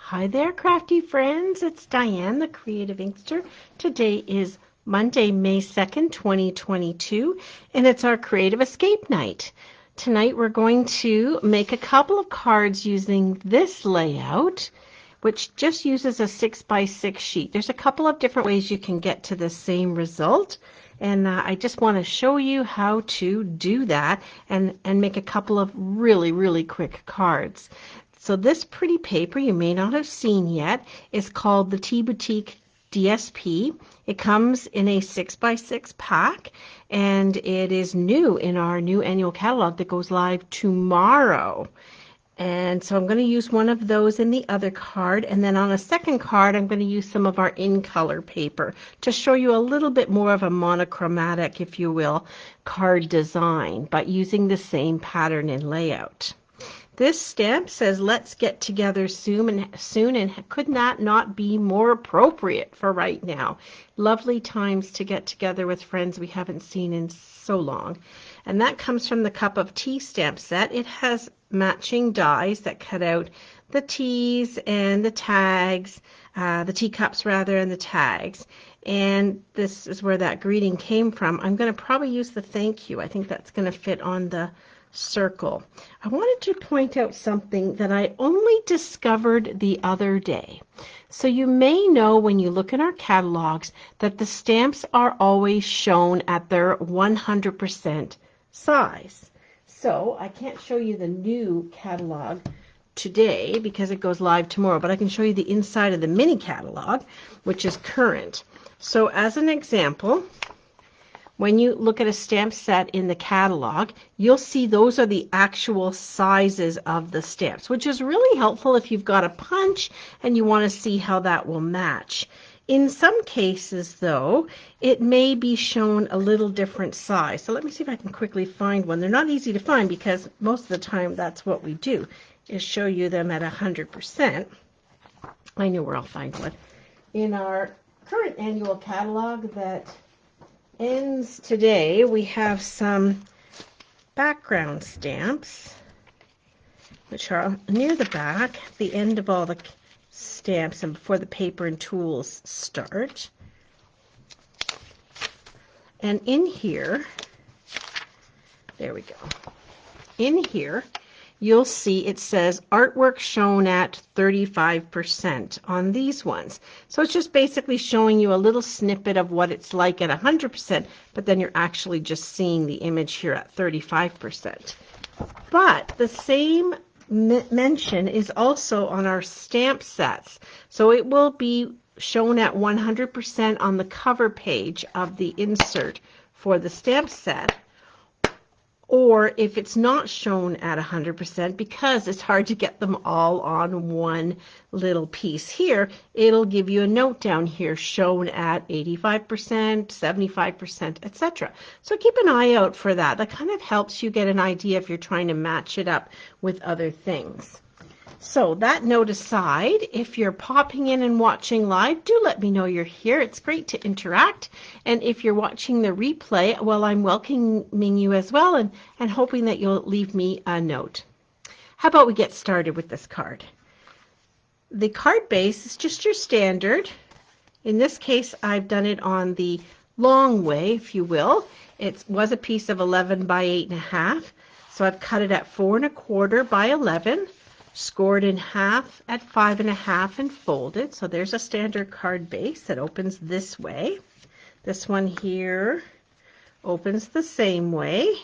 Hi there, crafty friends. It's Diane, the Creative Inkster. Today is Monday, May 2nd, 2022, and it's our Creative Escape Night. Tonight we're going to make a couple of cards using this layout, which just uses a 6x6 sheet. There's a couple of different ways you can get to the same result, and I just want to show you how to do that and make a couple of really quick cards. So this pretty paper you may not have seen yet is called the Tea Boutique DSP. It comes in a 6x6 pack, and it is new in our new annual catalog that goes live tomorrow. And so I'm going to use one of those in the other card, and then on a second card I'm going to use some of our in color paper to show you a little bit more of a monochromatic, if you will, card design, but using the same pattern and layout. This stamp says, "Let's get together soon," and could not be more appropriate for right now. Lovely times to get together with friends we haven't seen in so long. And that comes from the Cup of Tea stamp set. It has matching dies that cut out the teas and the tags, the teacups rather, and the tags. And this is where that greeting came from. I'm going to probably use the thank you. I think that's going to fit on the circle. I wanted to point out something that I only discovered the other day. So you may know when you look in our catalogs that the stamps are always shown at their 100% size. So I can't show you the new catalog today because it goes live tomorrow, but I can show you the inside of the mini catalog, which is current. So as an example, when you look at a stamp set in the catalog, you'll see those are the actual sizes of the stamps, which is really helpful if you've got a punch and you want to see how that will match. In some cases, though, it may be shown a little different size. So let me see if I can quickly find one. They're not easy to find because most of the time that's what we do, is show you them at 100%. I know where I'll find one. In our current annual catalog that ends today, we have some background stamps, which are near the back, the end of all the stamps and before the paper and tools start. And in here, there we go. In here, you'll see it says artwork shown at 35% on these ones. So it's just basically showing you a little snippet of what it's like at 100%, but then you're actually just seeing the image here at 35%. But the same mention is also on our stamp sets. So it will be shown at 100% on the cover page of the insert for the stamp set. Or if it's not shown at 100%, because it's hard to get them all on one little piece here, it'll give you a note down here shown at 85%, 75%, etc. So keep an eye out for that. That kind of helps you get an idea if you're trying to match it up with other things. So that note aside, if you're popping in and watching live, do let me know you're here. It's great to interact. And if you're watching the replay, well, I'm welcoming you as well and hoping that you'll leave me a note. How about we get started with this card? The card base is just your standard. In this case, I've done it on the long way, if you will. It was a piece of 11 by 8.5. So I've cut it at 4 1/4 by 11. Scored in half at 5 1/2 and folded. So there's a standard card base that opens this way. This one here opens the same way,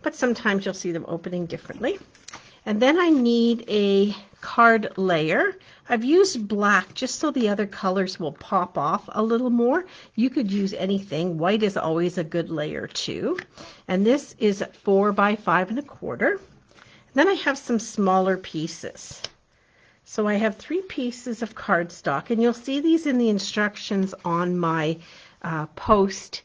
but sometimes you'll see them opening differently. And then I need a card layer. I've used black just so the other colors will pop off a little more. You could use anything. White is always a good layer too. And this is 4 by 5 1/4. Then I have some smaller pieces. So I have 3 pieces of cardstock, and you'll see these in the instructions on my post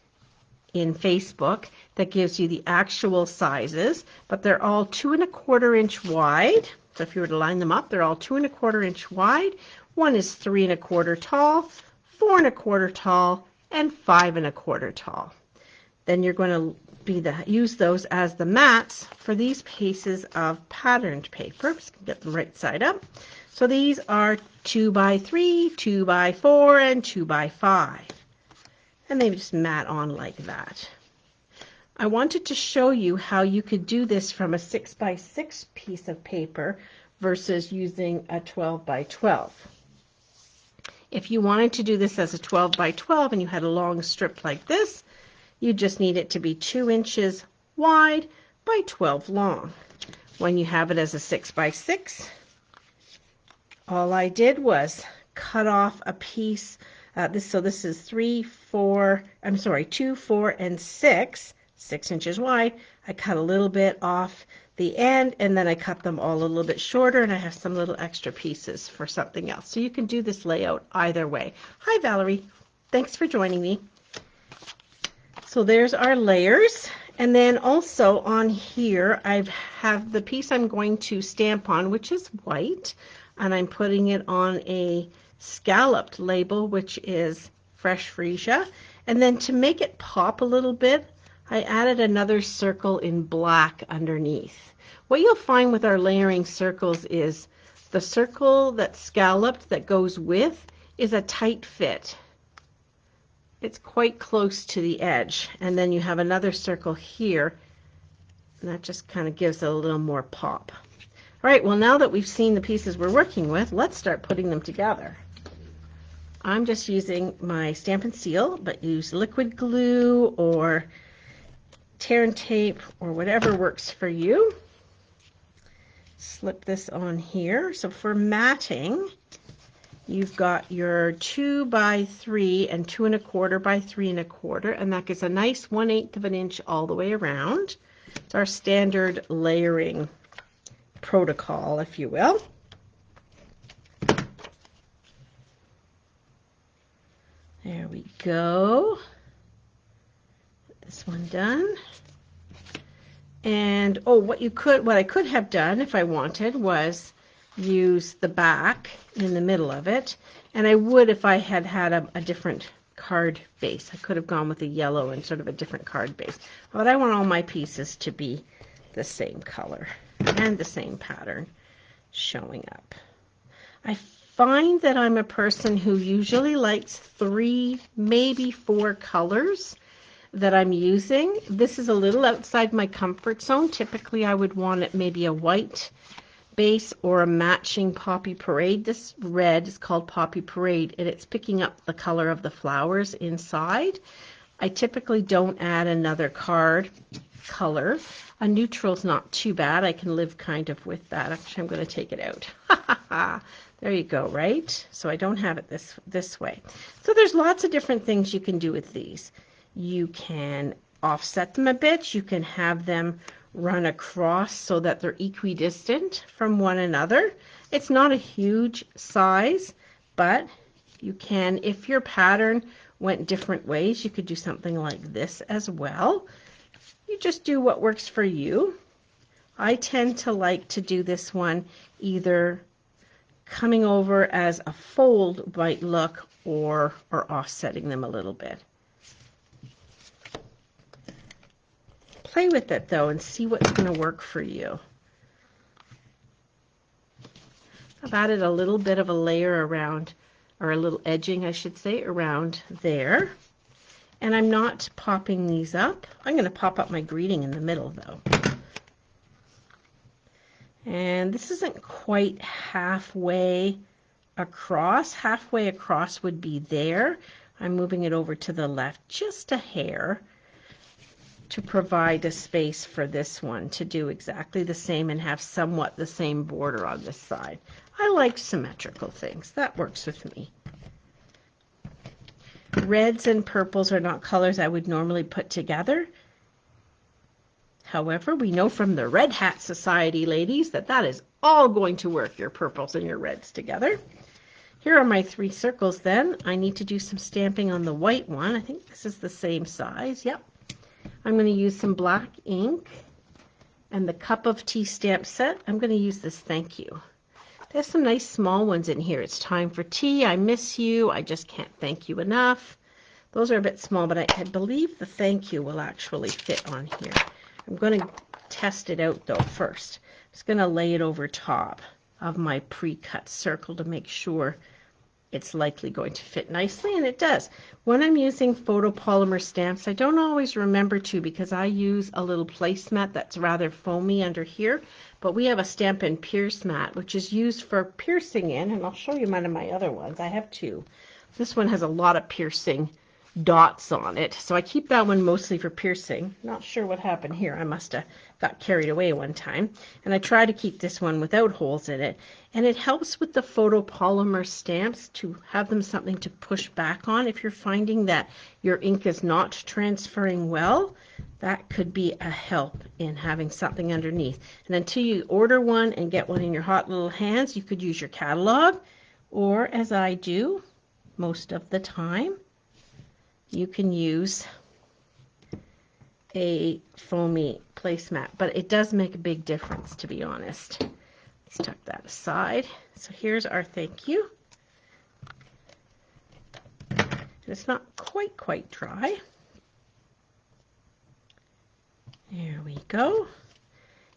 in Facebook that gives you the actual sizes, but they're all 2 1/4 inch wide. So if you were to line them up, they're all 2 1/4 inch wide. One is 3 1/4 tall, 4 1/4 tall, and 5 1/4 tall. Then you're going to use those as the mats for these pieces of patterned paper. Just get them right side up. So these are 2 by 3, 2 by 4, and 2 by 5. And they just mat on like that. I wanted to show you how you could do this from a 6 by 6 piece of paper versus using a 12 by 12. If you wanted to do this as a 12 by 12 and you had a long strip like this, you just need it to be 2 inches wide by 12 long. When you have it as a 6 by 6, all I did was cut off a piece. So this is 2, 4, and 6 inches wide. I cut a little bit off the end, and then I cut them all a little bit shorter, and I have some little extra pieces for something else. So you can do this layout either way. Hi, Valerie. Thanks for joining me. So there's our layers. And then also on here, I have the piece I'm going to stamp on, which is white, and I'm putting it on a scalloped label, which is fresh freesia. And then to make it pop a little bit, I added another circle in black underneath. What you'll find with our layering circles is the circle that's scalloped that goes with is a tight fit. It's quite close to the edge. And then you have another circle here, and that just kind of gives it a little more pop. All right, well, now that we've seen the pieces we're working with, let's start putting them together. I'm just using my Stampin' Seal, but use liquid glue or tear and tape or whatever works for you. Slip this on here. So for matting, you've got your 2 by 3 and 2 1/4 by 3 1/4, and that gives a nice 1/8 of an inch all the way around. It's our standard layering protocol, if you will. There we go. Get this one done. And what I could have done if I wanted was use the back in the middle of it, and I would if I had had a different card base. I could have gone with a yellow and sort of a different card base, but I want all my pieces to be the same color and the same pattern showing up. I find that I'm a person who usually likes 3, maybe 4 colors that I'm using. This is a little outside my comfort zone. Typically I would want it maybe a white base or a matching Poppy Parade. This red is called Poppy Parade, and it's picking up the color of the flowers inside. I typically don't add another card color. A neutral's not too bad. I can live kind of with that. Actually, I'm going to take it out. There you go, right? So I don't have it this way. So there's lots of different things you can do with these. You can offset them a bit. You can have them run across so that they're equidistant from one another. It's not a huge size, but you can, if your pattern went different ways, you could do something like this as well. You just do what works for you. I tend to like to do this one either coming over as a fold might look or offsetting them a little bit. Play with it though and see what's going to work for you. I've added a little bit of a layer around, or a little edging I should say, around there. And I'm not popping these up. I'm going to pop up my greeting in the middle though. And this isn't quite halfway across. Halfway across would be there. I'm moving it over to the left just a hair to provide a space for this one to do exactly the same and have somewhat the same border on this side. I like symmetrical things. That works with me. Reds and purples are not colors I would normally put together. However, we know from the Red Hat Society, ladies, that is all going to work, your purples and your reds together. Here are my 3 circles then. I need to do some stamping on the white one. I think this is the same size. Yep. I'm going to use some black ink and the Cup of Tea stamp set. I'm going to use this thank you. There's some nice small ones in here. It's time for tea. I miss you. I just can't thank you enough. Those are a bit small, but I believe the thank you will actually fit on here. I'm going to test it out though first. I'm just going to lay it over top of my pre-cut circle to make sure it's likely going to fit nicely, and it does. When I'm using photopolymer stamps, I don't always remember to because I use a little placemat that's rather foamy under here, but we have a Stampin' Pierce mat, which is used for piercing in, and I'll show you one of my other ones. I have two. This one has a lot of piercing dots on it, so I keep that one mostly for piercing. Not sure what happened here. I must have got carried away one time, and I try to keep this one without holes in it, and it helps with the photopolymer stamps to have them something to push back on. If you're finding that your ink is not transferring well, that could be a help in having something underneath. And until you order one and get one in your hot little hands, you could use your catalog, or as I do most of the time, you can use a foamy placemat, but it does make a big difference, to be honest. Let's tuck that aside. So here's our thank you. It's not quite dry. There we go.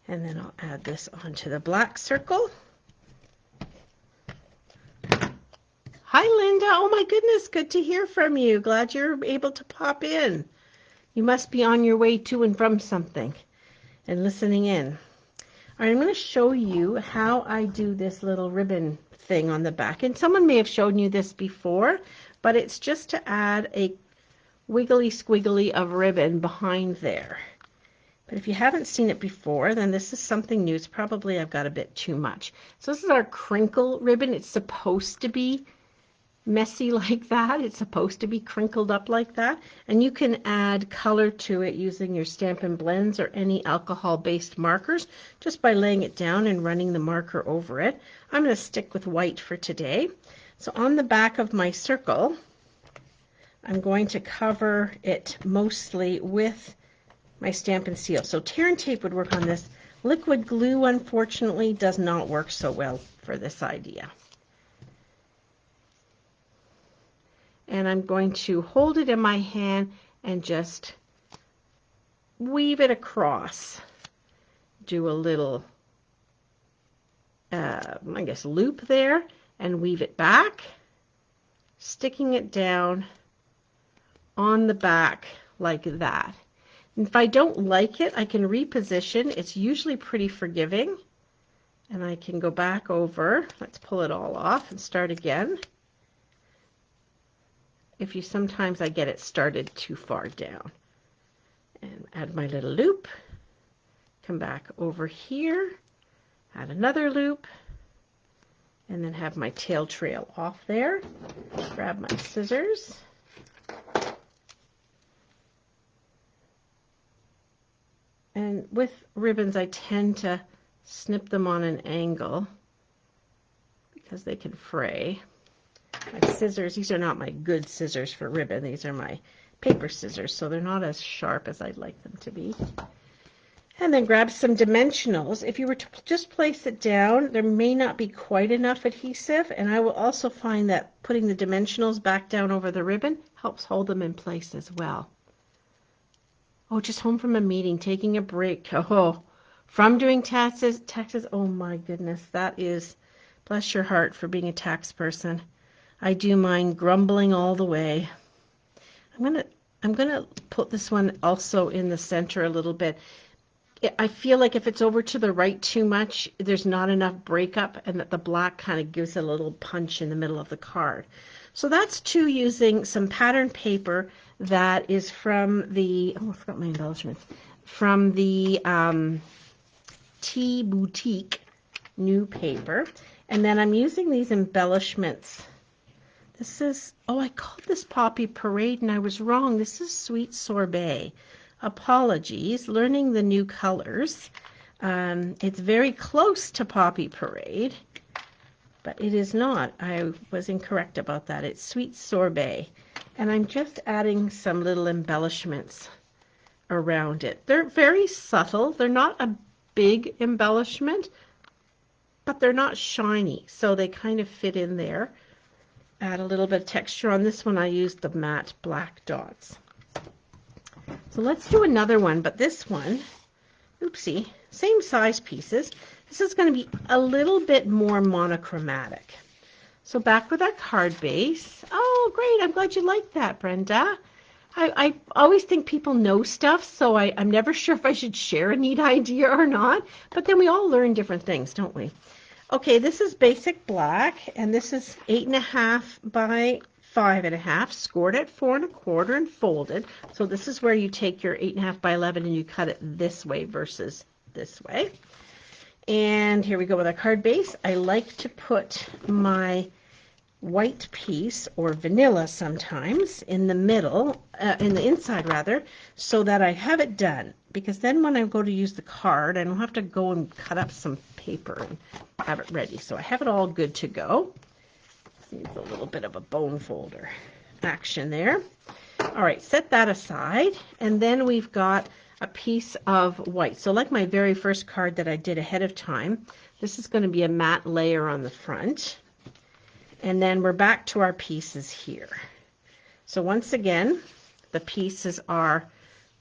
And then I'll add this onto the black circle. Hi, Linda. Oh my goodness, good to hear from you. Glad you're able to pop in. You must be on your way to and from something and listening in. All right, I'm going to show you how I do this little ribbon thing on the back. And someone may have shown you this before, but it's just to add a wiggly squiggly of ribbon behind there. But if you haven't seen it before, then this is something new. It's probably I've got a bit too much. So this is our crinkle ribbon. It's supposed to be messy like that. It's supposed to be crinkled up like that, and you can add color to it using your Stampin' Blends or any alcohol-based markers just by laying it down and running the marker over it. I'm going to stick with white for today. So on the back of my circle, I'm going to cover it mostly with my Stampin' Seal. So tear and tape would work on this. Liquid glue, unfortunately, does not work so well for this idea. And I'm going to hold it in my hand and just weave it across. Do a little, I guess, loop there and weave it back, sticking it down on the back like that. And if I don't like it, I can reposition. It's usually pretty forgiving. And I can go back over. Let's pull it all off and start again. Sometimes I get it started too far down. And add my little loop, come back over here, add another loop, and then have my tail trail off there. Grab my scissors. And with ribbons, I tend to snip them on an angle because they can fray. My scissors, these are not my good scissors for ribbon. These are my paper scissors, so they're not as sharp as I'd like them to be. And then grab some dimensionals. If you were to just place it down, there may not be quite enough adhesive, and I will also find that putting the dimensionals back down over the ribbon helps hold them in place as well. Oh, just home from a meeting, taking a break. Oh, from doing taxes. Oh my goodness, that is, bless your heart for being a tax person. I do mine grumbling all the way. I'm gonna put this one also in the center a little bit. I feel like if it's over to the right too much, there's not enough breakup, and that the black kind of gives a little punch in the middle of the card. So that's too, using some pattern paper that is from the, oh, I forgot my embellishments, from the Tea Boutique new paper. And then I'm using these embellishments. This is, oh, I called this Poppy Parade and I was wrong. This is Sweet Sorbet. Apologies, learning the new colors. It's very close to Poppy Parade, but it is not. I was incorrect about that. It's Sweet Sorbet. And I'm just adding some little embellishments around it. They're very subtle. They're not a big embellishment, but they're not shiny, so they kind of fit in there. Add a little bit of texture. On this one, I used the matte black dots. So let's do another one, but this one, oopsie, same size pieces. This is going to be a little bit more monochromatic. So back with our card base. Oh, great. I'm glad you like that, Brenda. I always think people know stuff, so I'm never sure if I should share a neat idea or not. But then we all learn different things, don't we? Okay, this is basic black, and this is 8.5 by 5.5, scored at 4.25 and folded. So this is where you take your 8.5 by 11 and you cut it this way versus this way. And here we go with our card base. I like to put my white piece, or vanilla sometimes, in the middle, in the inside rather, so that I have it done. Because then when I go to use the card, I don't have to go and cut up some paper and have it ready. So I have it all good to go. Needs a little bit of a bone folder action there. All right, set that aside. And then we've got a piece of white. So like my very first card that I did ahead of time, this is going to be a matte layer on the front. And then we're back to our pieces here. So once again, the pieces are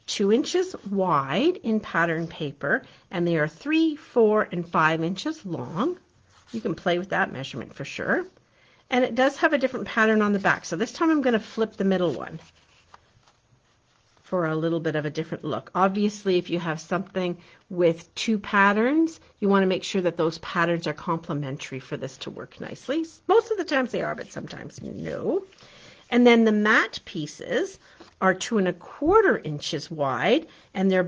2 inches wide in pattern paper, and they are 3, 4, and 5 inches long. You can play with that measurement for sure. And it does have a different pattern on the back. So this time I'm going to flip the middle one for a little bit of a different look. Obviously, if you have something with 2 patterns, you want to make sure that those patterns are complementary for this to work nicely. Most of the times they are, but sometimes no. And then the matte pieces are 2.25 inches wide, and they're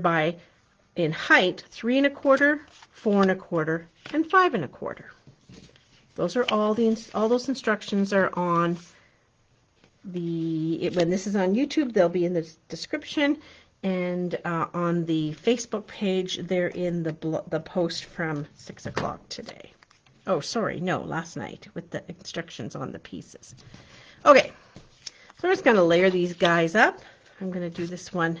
in height 3.25, 4.25, and 5.25. Those are all those instructions are on when this is on YouTube, they'll be in the description, and on the Facebook page, they're in the post from 6 o'clock today. Oh, sorry, no, last night, with the instructions on the pieces. Okay, so I'm just going to layer these guys up. I'm going to do this one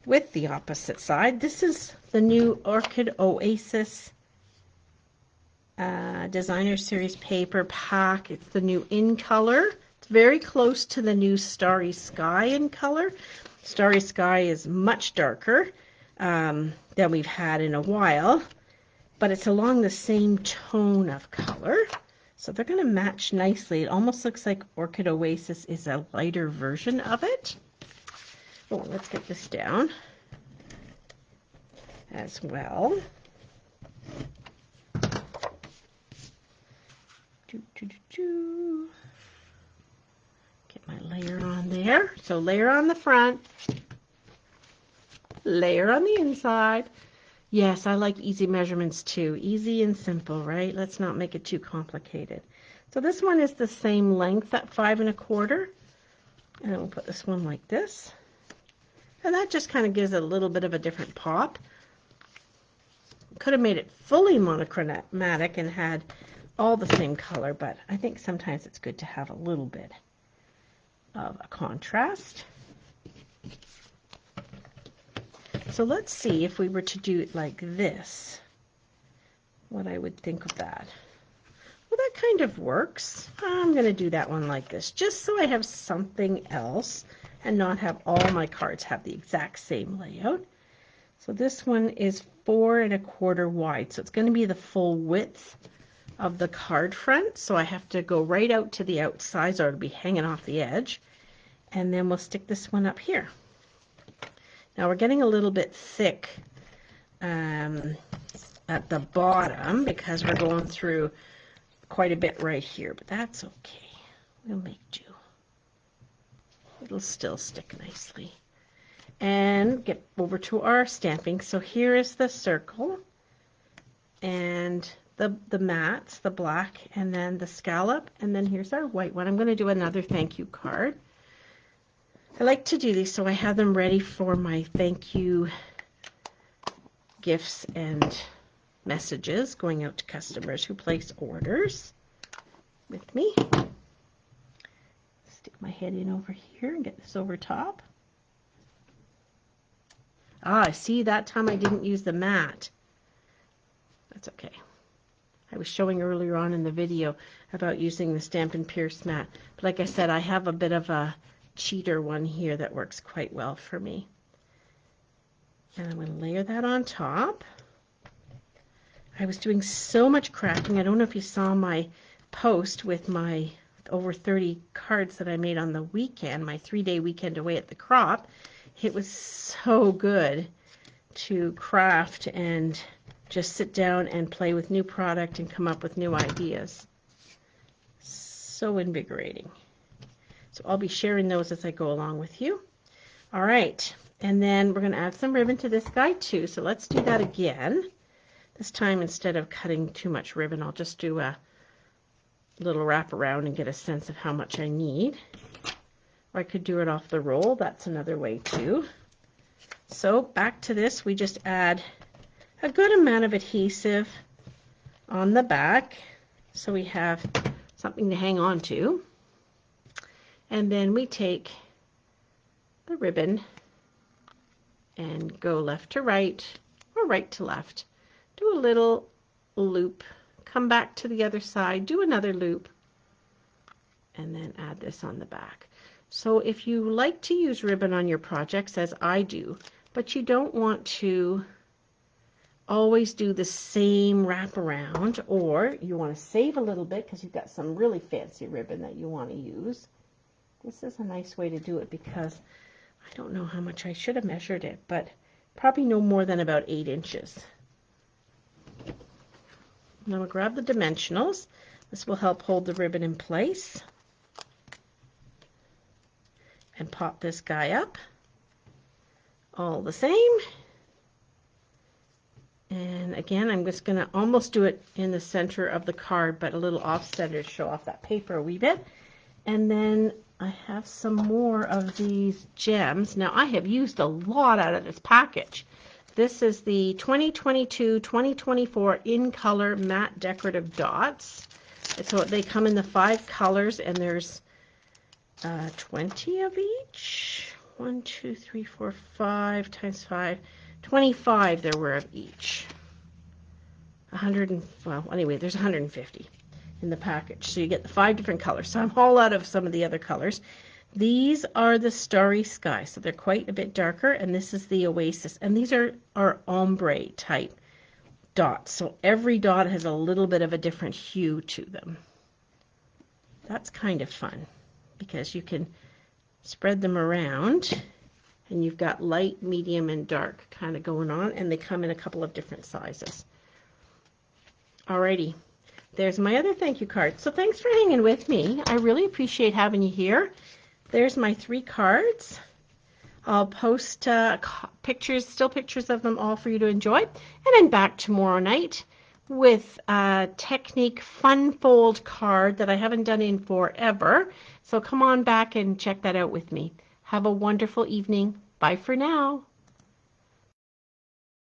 with the opposite side. This is the new Orchid Oasis Designer Series paper pack. It's the new in color. It's very close to the new Starry Sky in color. Starry Sky is much darker than we've had in a while, but it's along the same tone of color. So they're going to match nicely. It almost looks like Orchid Oasis is a lighter version of it. Oh, let's get this down as well. Get my layer on there. So layer on the front, layer on the inside. Yes, I like easy measurements too. Easy and simple, right? Let's not make it too complicated. So this one is the same length at 5.25. And we'll put this one like this. And that just kind of gives it a little bit of a different pop. Could have made it fully monochromatic and had all the same color, but I think sometimes it's good to have a little bit of a contrast. So let's see if we were to do it like this, what I would think of that. Well, that kind of works. I'm going to do that one like this, just so I have something else and not have all my cards have the exact same layout. So this one is 4.25 wide, so it's going to be the full width of the card front. So I have to go right out to the outside, or it'll be hanging off the edge. And then we'll stick this one up here. Now we're getting a little bit thick at the bottom because we're going through quite a bit right here, but that's okay. We'll make do. It'll still stick nicely. And get over to our stamping. So here is the circle and the mats, the black, and then the scallop, and then here's our white one. I'm going to do another thank you card. I like to do these so I have them ready for my thank you gifts and messages going out to customers who place orders with me. Stick my head in over here and get this over top. Ah, see, that time I didn't use the mat. That's okay. I was showing earlier on in the video about using the Stampin' Pierce mat. But like I said, I have a bit of a cheater one here that works quite well for me. And I'm going to layer that on top. I was doing so much crafting. I don't know if you saw my post with my over 30 cards that I made on the weekend, my 3-day weekend away at the crop. It was so good to craft and just sit down and play with new product and come up with new ideas. So invigorating. So I'll be sharing those as I go along with you. All right, and then we're going to add some ribbon to this guy too. So let's do that again. This time, instead of cutting too much ribbon, I'll just do a little wrap around and get a sense of how much I need. Or I could do it off the roll. That's another way too. So back to this, we just add a good amount of adhesive on the back so we have something to hang on to. And then we take the ribbon and go left to right or right to left. Do a little loop, come back to the other side, do another loop, and then add this on the back. So if you like to use ribbon on your projects, as I do, but you don't want to always do the same wraparound, or you want to save a little bit because you've got some really fancy ribbon that you want to use, this is a nice way to do it, because I don't know how much I should have measured it, but probably no more than about 8 inches. Now we'll grab the dimensionals. This will help hold the ribbon in place. And pop this guy up. All the same. And again, I'm just going to almost do it in the center of the card, but a little off-center to show off that paper a wee bit. And then I have some more of these gems. Now I have used a lot out of this package. This is the 2022-2024 in color matte decorative dots. So they come in the 5 colors, and there's 20 of each. 1, 2, 3, 4, 5 times 5. 25 there were of each. 100 and, well, anyway, there's 150 in the package. So you get the 5 different colors. So I'm all out of some of the other colors. These are the Starry Sky, so they're quite a bit darker, and this is the Oasis, and these are ombre type dots, so every dot has a little bit of a different hue to them. That's kind of fun, because you can spread them around, and you've got light, medium, and dark kind of going on, and they come in a couple of different sizes. Alrighty, there's my other thank you card. So thanks for hanging with me. I really appreciate having you here. There's my 3 cards. I'll post pictures, still pictures of them all for you to enjoy. And I'm back tomorrow night with a Technique Fun Fold card that I haven't done in forever. So come on back and check that out with me. Have a wonderful evening. Bye for now.